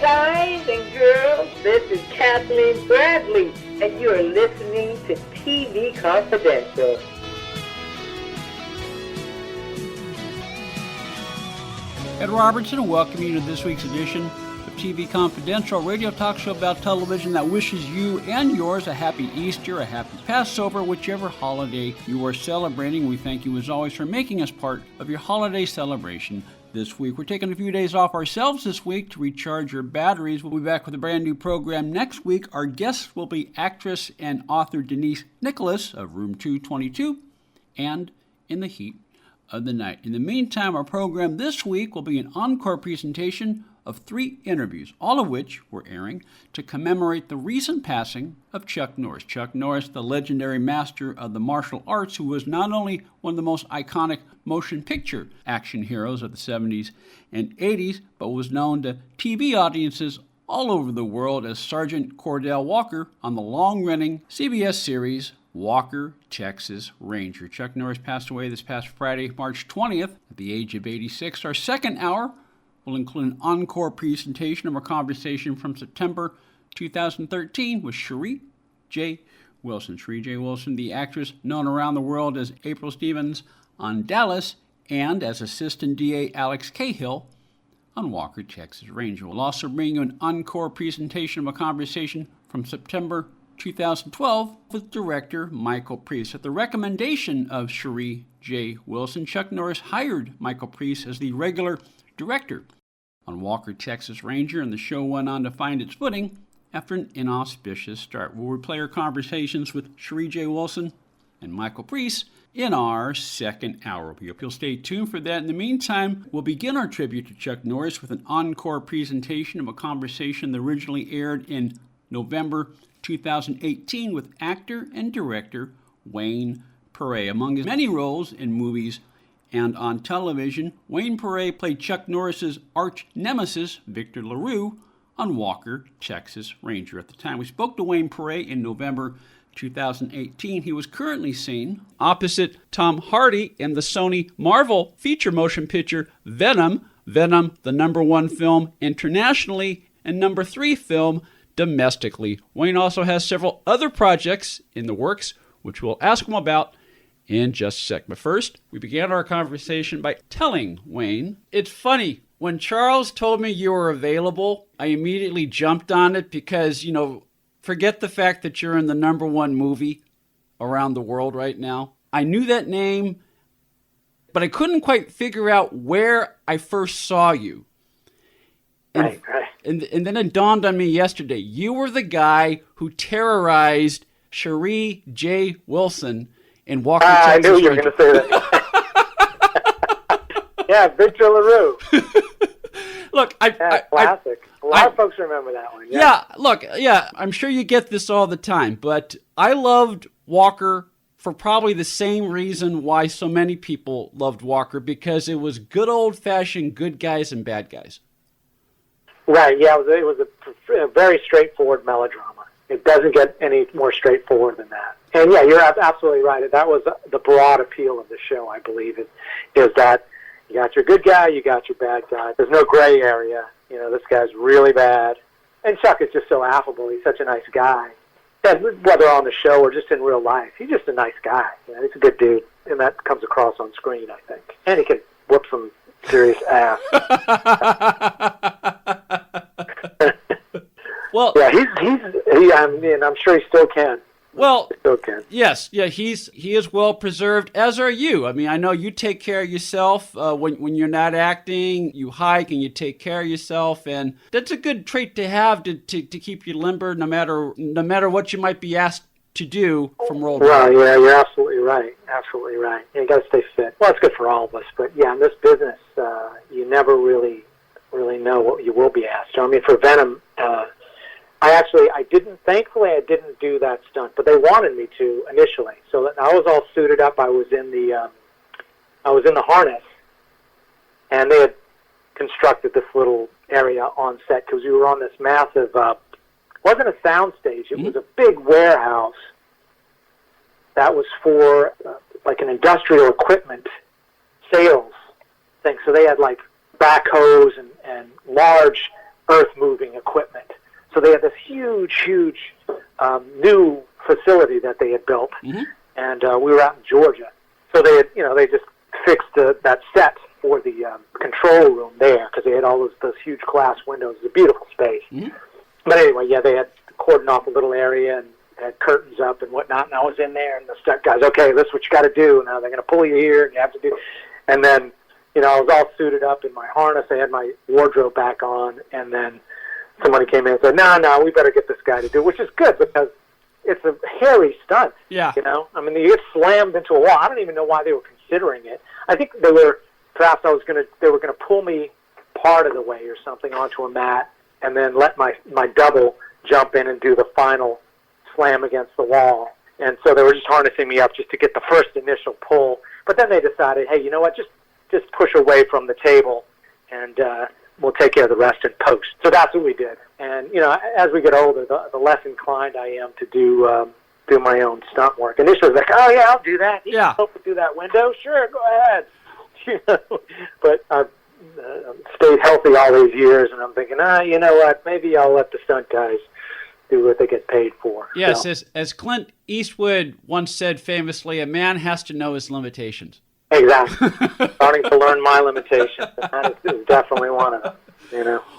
guys and girls, this is Kathleen Bradley, and you are listening to TV Confidential. Ed Robertson, welcome you to this week's edition of TV Confidential, a radio talk show about television that wishes you and yours a happy Easter, a happy Passover, whichever holiday you are celebrating. We thank you as always for making us part of your holiday celebration this week. We're taking a few days off ourselves this week to recharge your batteries. We'll be back with a brand new program next week. Our guests will be actress and author Denise Nicholas of Room 222 and In the Heat of the Night. In the meantime, our program this week will be an encore presentation of 3 interviews, all of which we're airing to commemorate the recent passing of Chuck Norris. Chuck Norris, the legendary master of the martial arts, who was not only one of the most iconic motion picture action heroes of the 70s and 80s, but was known to TV audiences all over the world as Sergeant Cordell Walker on the long-running CBS series Walker, Texas Ranger. Chuck Norris passed away this past Friday, March 20th, at the age of 86. Our second hour will include an encore presentation of our conversation from September 2013 with Cherie J. Wilson. Cherie J. Wilson, the actress known around the world as April Stevens on Dallas and as Assistant DA Alex Cahill on Walker, Texas Ranger. We'll also bring you an encore presentation of a conversation from September 2012 with director Michael Priest. At the recommendation of Cherie J. Wilson, Chuck Norris hired Michael Priest as the regular director on Walker, Texas Ranger, and the show went on to find its footing after an inauspicious start. We'll replay our conversations with Cherie J. Wilson and Michael Priest in our second hour. We hope you'll stay tuned for that. In the meantime, we'll begin our tribute to Chuck Norris with an encore presentation of a conversation that originally aired in November 2018 with actor and director Wayne Péré. Among his many roles in movies and on television, Wayne Péré played Chuck Norris's arch nemesis, Victor LaRue, on Walker, Texas Ranger. At the time we spoke to Wayne Péré in November 2018, he was currently seen opposite Tom Hardy in the Sony Marvel feature motion picture Venom, the #1 film internationally and #3 film domestically. Wayne also has several other projects in the works, which we'll ask him about in just a sec. But first, we began our conversation by telling Wayne, it's funny, when Charles told me you were available, I immediately jumped on it because, forget the fact that you're in the #1 movie around the world right now. I knew that name, but I couldn't quite figure out where I first saw you. Right. And then it dawned on me yesterday. You were the guy who terrorized Cherie J. Wilson in Walker, Texas. I knew you were going to say that. Yeah, Victor LaRue. Look, classic. A lot of folks remember that one. Yeah, I'm sure you get this all the time, but I loved Walker for probably the same reason why so many people loved Walker, because it was good old-fashioned good guys and bad guys. Right, yeah, it was a very straightforward melodrama. It doesn't get any more straightforward than that. And yeah, you're absolutely right. That was the broad appeal of the show, I believe, is that you got your good guy, you got your bad guy. There's no gray area. This guy's really bad. And Chuck is just so affable. He's such a nice guy. And whether on the show or just in real life, he's just a nice guy. He's a good dude. And that comes across on screen, I think. And he can whoop some serious ass. Well, yeah, I'm sure he still can. Well, still can. Yes, yeah, he is well preserved, as are you. I mean, I know you take care of yourself when you're not acting. You hike and you take care of yourself, and that's a good trait to have to keep you limber, no matter what you might be asked to do from role to role. Right, yeah, you're absolutely right. Absolutely right. You got to stay fit. Well, it's good for all of us, but yeah, in this business, you never really know what you will be asked. So, I mean, for Venom, thankfully I didn't do that stunt, but they wanted me to initially. So I was all suited up. I was in the harness, and they had constructed this little area on set because we were on this massive, wasn't a sound stage. It was a big warehouse that was for like an industrial equipment sales thing. So they had like backhoes and large earth-moving So they had this huge new facility that they had built, and we were out in Georgia. So they had, they just fixed that set for the control room there because they had all those huge glass windows. It was a beautiful space. But anyway, they had cordoned off a little area and had curtains up and whatnot, and I was in there, and the stunt guys, okay, this is what you got to do. Now they're going to pull you here, and you have to do. And then, I was all suited up in my harness. I had my wardrobe back on, and then somebody came in and said, no, we better get this guy to do it, which is good because it's a hairy stunt. Yeah. I mean, you get slammed into a wall. I don't even know why they were considering it. I think they were going to pull me part of the way or something onto a mat and then let my double jump in and do the final slam against the wall. And so they were just harnessing me up just to get the first initial pull. But then they decided, hey, you know what, just push away from the table and we'll take care of the rest in post. So that's what we did. And, as we get older, the less inclined I am to do my own stunt work. Initially, like, oh, yeah, I'll do that. You can help me through that window? Sure, go ahead. But I've stayed healthy all these years, and I'm thinking, you know what, maybe I'll let the stunt guys do what they get paid for. Yes, so. As Clint Eastwood once said famously, a man has to know his limitations. Exactly. Starting to learn my limitations. That is definitely one of them,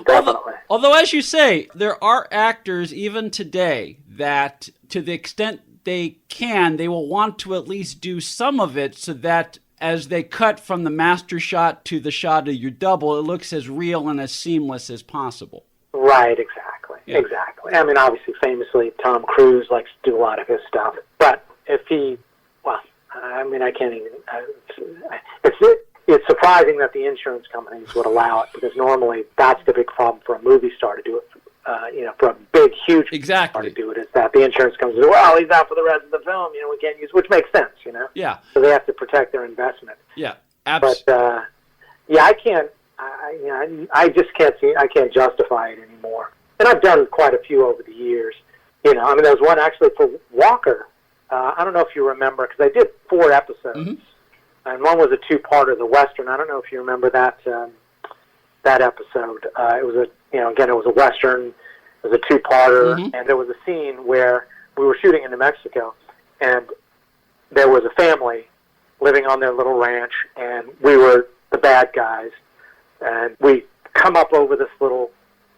definitely. Although, as you say, there are actors even today that, to the extent they can, they will want to at least do some of it so that as they cut from the master shot to the shot of your double, it looks as real and as seamless as possible. Right, exactly. Yeah. Exactly. I mean, obviously, famously, Tom Cruise likes to do a lot of his stuff. But if he, I can't even, it's surprising that the insurance companies would allow it because normally that's the big problem for a movie star to do it. For a big, huge star to do it, is that the insurance companies say, well, he's out for the rest of the film, we can't use, which makes sense, Yeah. So they have to protect their investment. Yeah, absolutely. But, I can't, I just can't see, I can't justify it anymore. And I've done quite a few over the years. There was one actually for Walker. I don't know if you remember, because I did 4 episodes. And one was a 2-parter, the Western. I don't know if you remember that episode. It was it was a Western. It was a 2-parter, and there was a scene where we were shooting in New Mexico, and there was a family living on their little ranch, and we were the bad guys, and we come up over this little,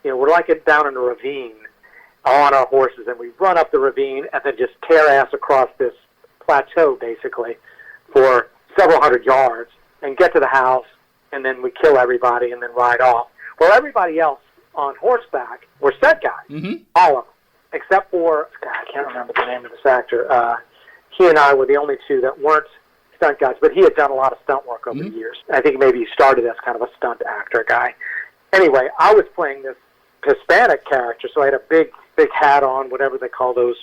we're like down in a ravine on our horses, and we run up the ravine and then just tear ass across this plateau, basically, for several hundred yards, and get to the house, and then we kill everybody and then ride off. Well, everybody else on horseback were stunt guys, all of them, except for, I can't remember the name of this actor. He and I were the only 2 that weren't stunt guys, but he had done a lot of stunt work over the years. I think maybe he started as kind of a stunt actor guy. Anyway, I was playing this Hispanic character, so I had a big hat on, whatever they call those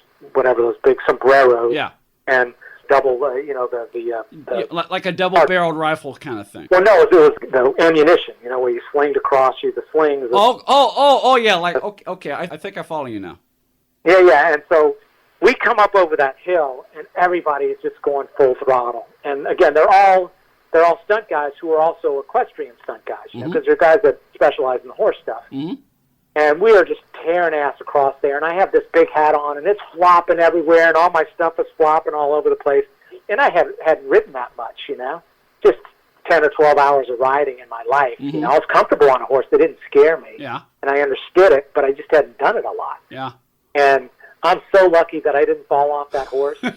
big sombreros. Yeah. And double, like a double-barreled rifle kind of thing. Well, no, it was the ammunition, where you slinged across you, the slings. Yeah, like, okay, I think I follow you now. Yeah, and so we come up over that hill, and everybody is just going full throttle. And again, they're all stunt guys who are also equestrian stunt guys, because they're guys that specialize in the horse stuff. And we are just tearing ass across there, and I have this big hat on, and it's flopping everywhere, and all my stuff is flopping all over the place. And I hadn't ridden that much, just 10 or 12 hours of riding in my life. I was comfortable on a horse. That didn't scare me. Yeah. And I understood it, but I just hadn't done it a lot. Yeah. And I'm so lucky that I didn't fall off that horse. And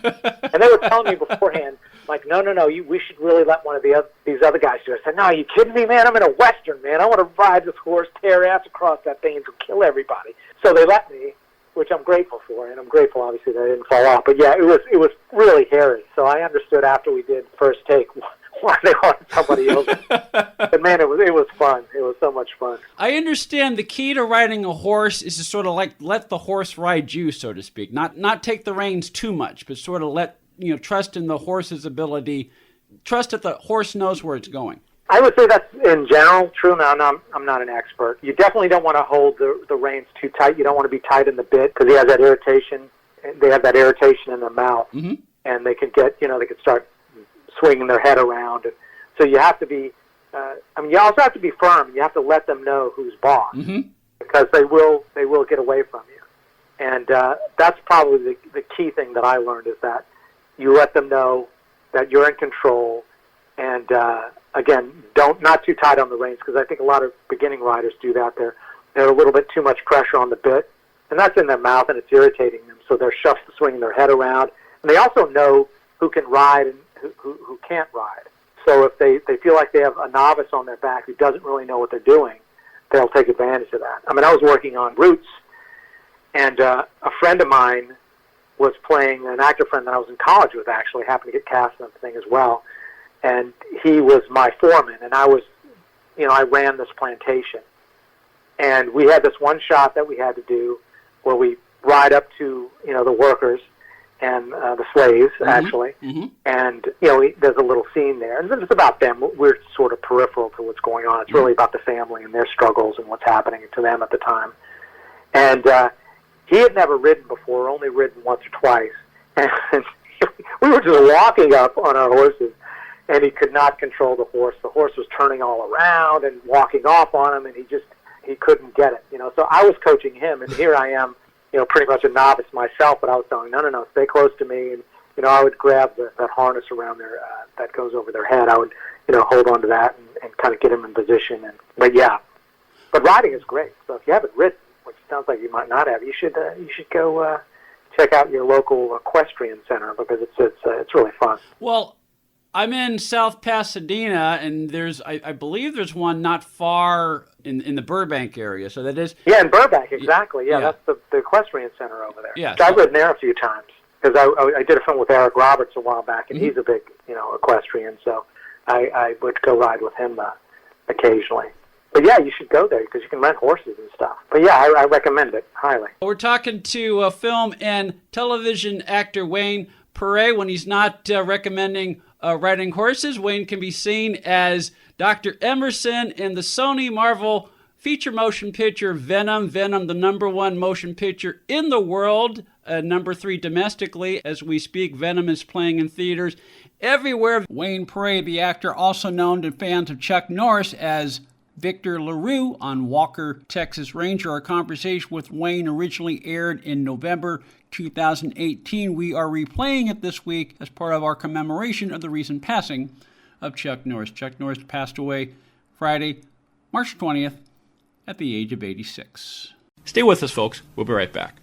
they were telling me beforehand, like, no, we should really let one of these other guys do it. I said, no, are you kidding me, man? I'm in a Western, man. I want to ride this horse, tear ass across that thing, and kill everybody. So they let me, which I'm grateful for, and I'm grateful, obviously, that I didn't fall off. But, yeah, it was really hairy. So I understood after we did first take why they wanted somebody else. But, man, it was fun. It was so much fun. I understand the key to riding a horse is to sort of like let the horse ride you, so to speak. Not take the reins too much, but sort of let, trust in the horse's ability, trust that the horse knows where it's going. I would say that's in general true. Now, I'm not an expert. You definitely don't want to hold the reins too tight. You don't want to be tight in the bit because he has that irritation. They have that irritation in their mouth, and they could get, they could start swinging their head around. And so you have to be. You also have to be firm. You have to let them know who's boss because they will get away from you. And that's probably the key thing that I learned, is that you let them know that you're in control, and again, not too tight on the reins, because I think a lot of beginning riders do that. They're a little bit too much pressure on the bit, and that's in their mouth, and it's irritating them. So they're swinging their head around, and they also know who can ride and who can't ride. So if they feel like they have a novice on their back who doesn't really know what they're doing, they'll take advantage of that. I mean, I was working on Roots, and a friend of mine was playing, an actor friend that I was in college with, actually happened to get cast in the thing as well, and he was my foreman, and I ran this plantation, and we had this one shot that we had to do where we ride up to the workers and the slaves, actually, and there's a little scene there, and it's about them. We're sort of peripheral to what's going on. It's really about the family and their struggles and what's happening to them at the time. And he had never ridden before, only ridden once or twice, and we were just walking up on our horses, and he could not control the horse. The horse was turning all around and walking off on him, and he couldn't get it. So I was coaching him, and here I am, pretty much a novice myself, but I was telling, no, stay close to me. And, I would grab that harness around their, that goes over their head. I would, hold on to that and kind of get them in position. But riding is great. So if you haven't ridden, which sounds like you might not have, you should go check out your local equestrian center, because it's really fun. Well, I'm in South Pasadena, and I believe there's one not far in the Burbank area. So that is... Yeah, in Burbank, exactly. Yeah, that's the equestrian center over there. Yeah, I've ridden there a few times, because I did a film with Eric Roberts a while back, and he's a big, equestrian, so I would go ride with him occasionally. But yeah, you should go there, because you can rent horses and stuff. But yeah, I recommend it highly. We're talking to film and television actor Wayne Péré. When he's not recommending riding horses, Wayne can be seen as Dr. Emerson in the Sony Marvel feature motion picture Venom. Venom, the #1 motion picture in the world, #3 domestically. As we speak, Venom is playing in theaters everywhere. Wayne Péré, the actor, also known to fans of Chuck Norris as Victor LaRue on Walker, Texas Ranger. Our conversation with Wayne originally aired in November 2018. We are replaying it this week as part of our commemoration of the recent passing of Chuck Norris. Chuck Norris passed away Friday, March 20th, at the age of 86. Stay with us, folks. We'll be right back.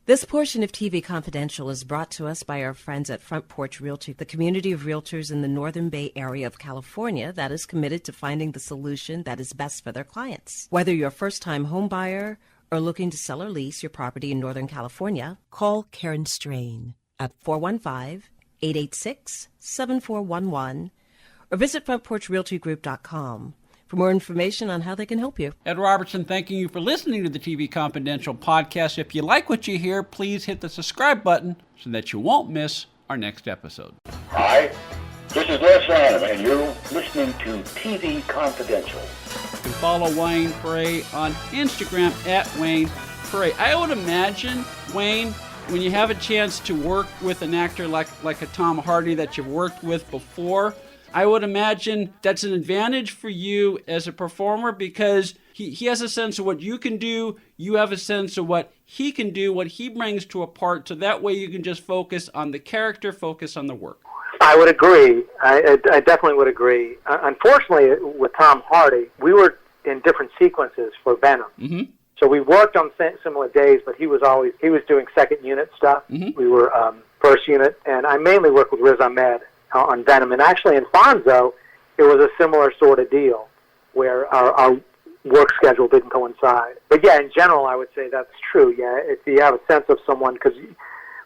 This portion of TV Confidential is brought to us by our friends at Front Porch Realty, the community of realtors in the Northern Bay area of California that is committed to finding the solution that is best for their clients. Whether you're a first-time home buyer or looking to sell or lease your property in Northern California, call Karen Strain at 415-886-7411 or visit frontporchrealtygroup.com for more information on how they can help you. Ed Robertson, thanking you for listening to the TV Confidential podcast. If you like what you hear, please hit the subscribe button so that you won't miss our next episode. Hi, this is Les Adam, and you're listening to TV Confidential. You can follow Wayne Péré on Instagram at Wayne Péré. I would imagine, Wayne, when you have a chance to work with an actor like a Tom Hardy that you've worked with before, I would imagine that's an advantage for you as a performer, because he has a sense of what you can do, you have a sense of what he can do, what he brings to a part, so that way you can just focus on the character, focus on the work. I would agree. I definitely would agree. Unfortunately, with Tom Hardy, we were in different sequences for Venom. Mm-hmm. So we worked on similar days, but he was doing second unit stuff. Mm-hmm. We were first unit, and I mainly worked with Riz Ahmed on Venom. And actually in Fonzo, it was a similar sort of deal where our work schedule didn't coincide. But yeah, in general, I would say that's true. Yeah, if you have a sense of someone, because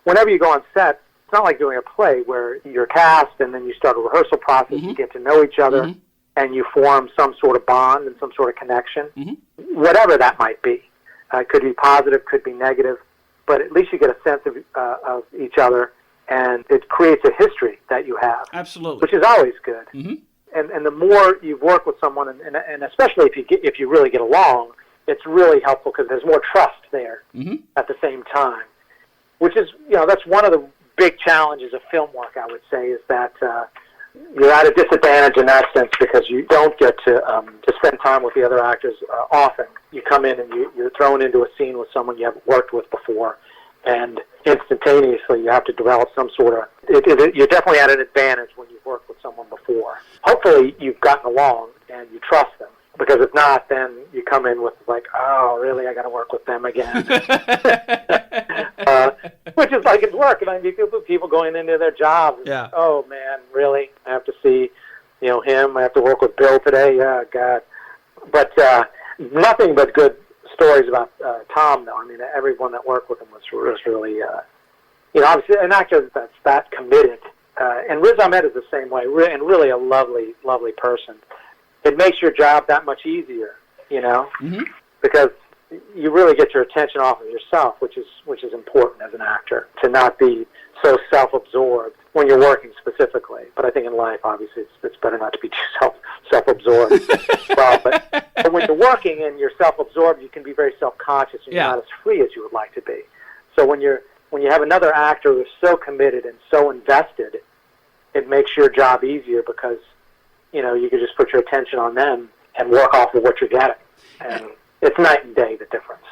whenever you go on set, it's not like doing a play where you're cast and then you start a rehearsal process, mm-hmm. you get to know each other, mm-hmm. and you form some sort of bond and some sort of connection, mm-hmm. whatever that might be. It could be positive, could be negative, but at least you get a sense of each other, and it creates a history that you have. Absolutely. Which is always good. Mm-hmm. And the more you've worked with someone, and especially if you really get along, it's really helpful because there's more trust there mm-hmm. at the same time. Which is, that's one of the big challenges of film work, I would say, is that you're at a disadvantage in that sense because you don't get to spend time with the other actors often. You come in and you're thrown into a scene with someone you haven't worked with before, and instantaneously you have to develop some sort of... You're definitely at an advantage when you've worked with someone before. Hopefully you've gotten along and you trust them, because if not, then you come in with like, oh, really, I got to work with them again. Which is like it's work. I mean, people going into their jobs. Yeah. Oh, man, really? I have to see, him. I have to work with Bill today. Yeah, God. But nothing but good stories about Tom, though. I mean, everyone that worked with him was really, obviously an actor that's that committed. And Riz Ahmed is the same way, and really a lovely, lovely person. It makes your job that much easier, Mm-hmm. because you really get your attention off of yourself, which is important as an actor, to not be so self-absorbed when you're working specifically. But I think in life, obviously, it's better not to be too self-absorbed. Well, but when you're working and you're self-absorbed, you can be very self-conscious and you're not as free as you would like to be. So when you have another actor who's so committed and so invested, it makes your job easier because you can just put your attention on them and work off of what you're getting. And it's night and day, the difference.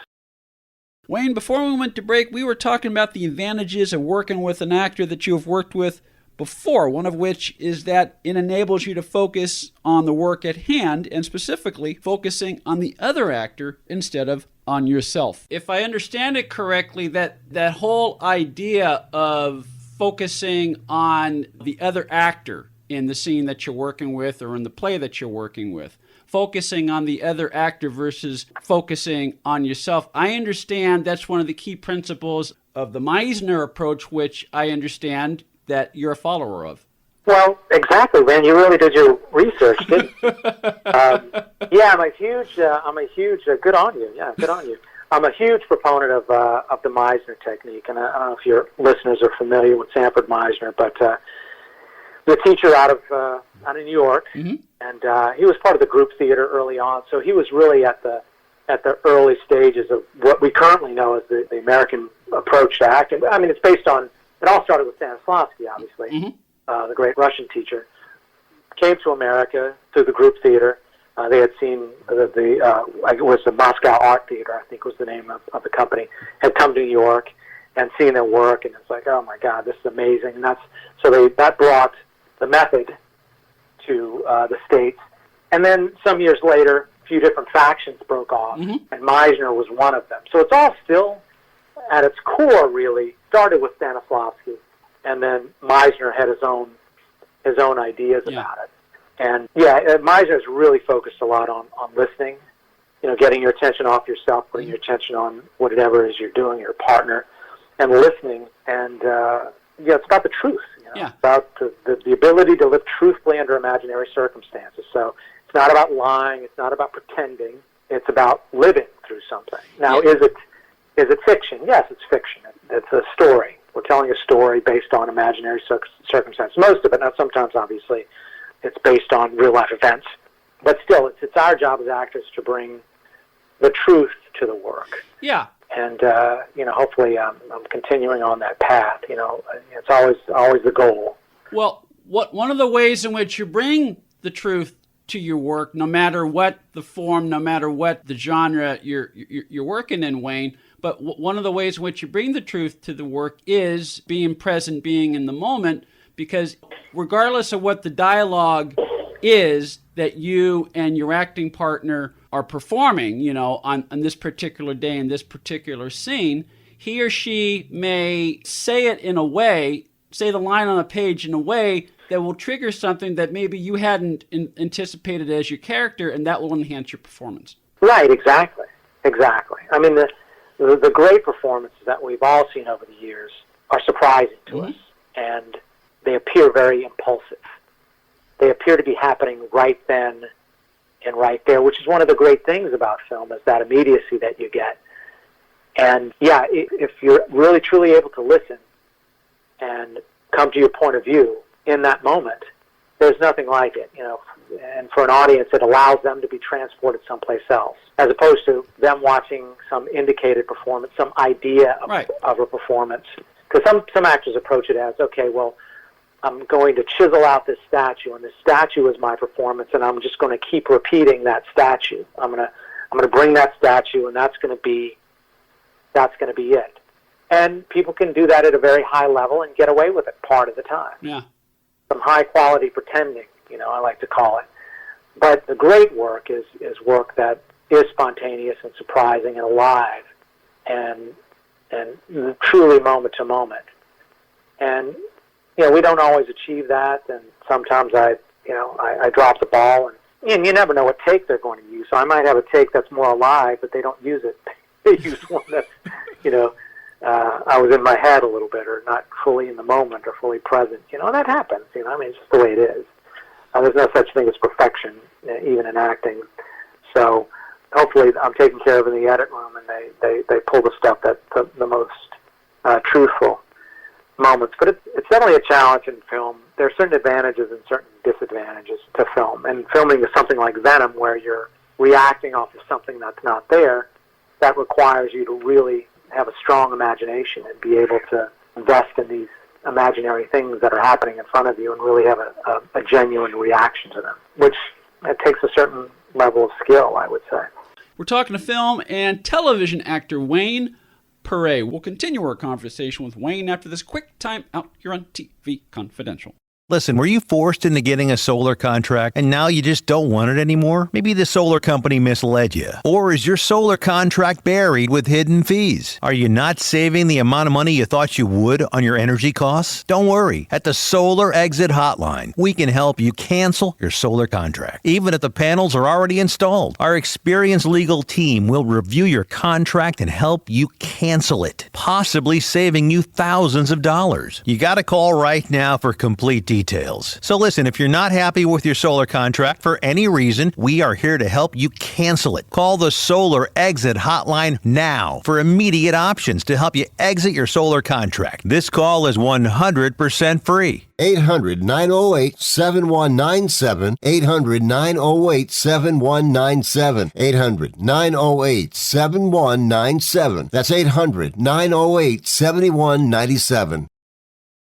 Wayne, before we went to break, we were talking about the advantages of working with an actor that you have worked with before, one of which is that it enables you to focus on the work at hand and specifically focusing on the other actor instead of on yourself. If I understand it correctly, that whole idea of focusing on the other actor in the scene that you're working with or in the play that you're working with, focusing on the other actor versus focusing on yourself. I understand that's one of the key principles of the Meisner approach, which I understand that you're a follower of. Well, exactly, man. You really did your research, didn't you? I'm a huge, good on you. Yeah, good on you. I'm a huge proponent of the Meisner technique, and I don't know if your listeners are familiar with Sanford Meisner, but the teacher out of New York, mm-hmm. and he was part of the group theater early on, so he was really at the early stages of what we currently know as the American approach to acting. I mean, it all started with Stanislavski, obviously, mm-hmm. The great Russian teacher. Came to America through the group theater. They had seen it was the Moscow Art Theater, I think was the name of the company, had come to New York and seen their work, and it's like, oh my God, this is amazing. And that brought the method to the States. And then some years later, a few different factions broke off, mm-hmm. and Meisner was one of them. So it's all still, at its core, really, started with Stanislavski, and then Meisner had his own ideas about it. And Meisner's really focused a lot on listening, getting your attention off yourself, putting your attention on whatever it is you're doing, your partner, and listening. And it's about the truth. It's about the ability to live truthfully under imaginary circumstances. So it's not about lying. It's not about pretending. It's about living through something. Now, is it fiction? Yes, it's fiction. It's a story. We're telling a story based on imaginary circumstances. Most of it, not sometimes, obviously, it's based on real-life events. But still, it's our job as actors to bring the truth to the work. Yeah. And, hopefully I'm continuing on that path. It's always the goal. Well, one of the ways in which you bring the truth to your work, no matter what the form, no matter what the genre you're working in, Wayne, but one of the ways in which you bring the truth to the work is being present, being in the moment, because regardless of what the dialogue is that you and your acting partner are performing, on this particular day in this particular scene, he or she may say it in a way, say the line on a page in a way that will trigger something that maybe you hadn't anticipated as your character, and that will enhance your performance. Right, exactly. I mean, the great performances that we've all seen over the years are surprising to mm-hmm. us, and they appear very impulsive. They appear to be happening right then and right there, which is one of the great things about film, is that immediacy that you get. And, if you're really, truly able to listen and come to your point of view in that moment, there's nothing like it, And for an audience, it allows them to be transported someplace else, as opposed to them watching some indicated performance, some idea of a performance. Because some actors approach it as, okay, well, I'm going to chisel out this statue, and this statue is my performance, and I'm just going to keep repeating that statue. I'm going to bring that statue, and that's going to be it. And people can do that at a very high level and get away with it part of the time. Yeah. Some high quality pretending, I like to call it. But the great work is work that is spontaneous and surprising and alive and truly moment to moment. And we don't always achieve that, and sometimes I drop the ball, and you never know what take they're going to use. So I might have a take that's more alive, but they don't use it. They use one that's, I was in my head a little bit, or not fully in the moment, or fully present. And that happens. It's just the way it is. There's no such thing as perfection, even in acting. So hopefully I'm taken care of in the edit room, and they pull the stuff that's the most truthful moments. But it's definitely a challenge in film. There are certain advantages and certain disadvantages to film. And filming is something like Venom, where you're reacting off of something that's not there, that requires you to really have a strong imagination and be able to invest in these imaginary things that are happening in front of you and really have a genuine reaction to them, which it takes a certain level of skill, I would say. We're talking to film and television actor Wayne Péré. We'll continue our conversation with Wayne after this quick time out here on TV Confidential. Listen, were you forced into getting a solar contract and now you just don't want it anymore? Maybe the solar company misled you. Or is your solar contract buried with hidden fees? Are you not saving the amount of money you thought you would on your energy costs? Don't worry. At the Solar Exit Hotline, we can help you cancel your solar contract, even if the panels are already installed. Our experienced legal team will review your contract and help you cancel it, possibly saving you thousands of dollars. You got to call right now for complete details. So listen, if you're not happy with your solar contract for any reason, we are here to help you cancel it. Call the Solar Exit Hotline now for immediate options to help you exit your solar contract. This call is 100% free. 800-908-7197. 800-908-7197. 800-908-7197. That's 800-908-7197.